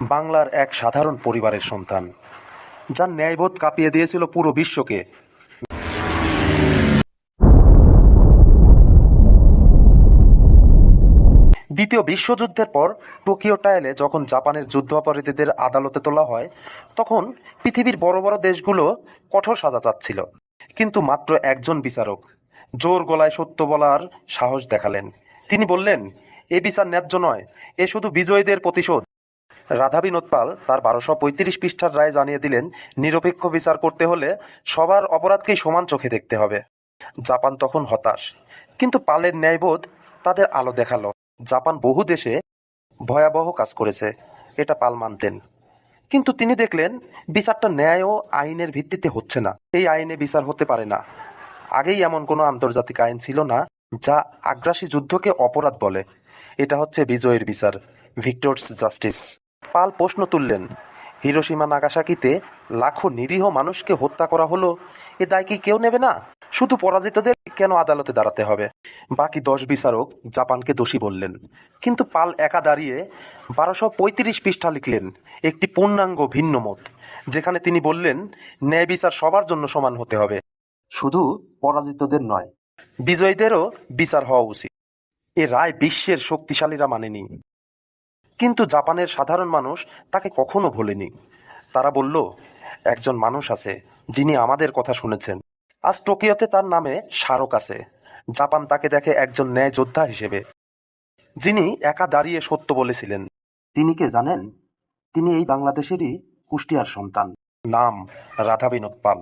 বাংলার এক সাধারণ পরিবারের সন্তান, যার ন্যায়বোধ কাঁপিয়ে দিয়েছিল পুরো বিশ্বকে। দ্বিতীয় বিশ্বযুদ্ধের পর টোকিও ট্রায়ালে যখন জাপানের যুদ্ধাপরাধীদের আদালতে তোলা হয়, তখন পৃথিবীর বড় বড় দেশগুলো কঠোর সাজা চাচ্ছিল। কিন্তু মাত্র একজন বিচারক জোর গলায় সত্য বলার সাহস দেখালেন। তিনি বললেন, এ বিচার ন্যায্য নয়, এ শুধু বিজয়ীদের প্রতিশোধ। রাধা বিনোদ পাল তার ১২৩৫ পৃষ্ঠার রায় জানিয়ে দিলেন, নিরপেক্ষ বিচার করতে হলে সবার অপরাধকেই সমান চোখে দেখতে হবে। জাপান তখন হতাশ, কিন্তু পালের ন্যায়বোধ তাদের আলো দেখালো। জাপান বহু দেশে ভয়াবহ কাজ করেছে, এটা পাল মানতেন। কিন্তু তিনি দেখলেন বিচারটা ন্যায় ও আইনের ভিত্তিতে হচ্ছে না। এই আইনে বিচার হতে পারে না। আগেই এমন কোনো আন্তর্জাতিক আইন ছিল না যা আগ্রাসী যুদ্ধকে অপরাধ বলে। এটা হচ্ছে বিজয়ের বিচার, ভিক্টরস জাস্টিস। পাল প্রশ্ন তুললেন, হিরোশিমা নাগাসাকিতে লাখো নিরীহ মানুষকে হত্যা করা হলো, এ দায় কি কেউ নেবে না? শুধু পরাজিতদের কেন আদালতে দাঁড়াতে হবে? বাকি ১০ বিচারক জাপানকে দোষী বললেন, কিন্তু পাল একা দাঁড়িয়ে ১২৩৫ পৃষ্ঠা লিখলেন একটি পূর্ণাঙ্গ ভিন্ন মত, যেখানে তিনি বললেন, ন্যায় বিচার সবার জন্য সমান হতে হবে, শুধু পরাজিতদের নয়, বিজয়ীদেরও বিচার হওয়া উচিত। এ রায় বিশ্বের শক্তিশালীরা মানেনি, কিন্তু জাপানের সাধারণ মানুষ তাকে কখনো ভোলেনি। তারা বলল, একজন মানুষ আছে যিনি আমাদের কথা শুনেছেন। আজ টোকিওতে তার নামে স্মারক আছে। জাপান তাকে দেখে একজন ন্যায় যোদ্ধা হিসেবে, যিনি একা দাঁড়িয়ে সত্য বলেছিলেন। তিনি কে জানেন? তিনি এই বাংলাদেশেরই কুষ্টিয়ার সন্তান। নাম রাধা বিনোদ পাল।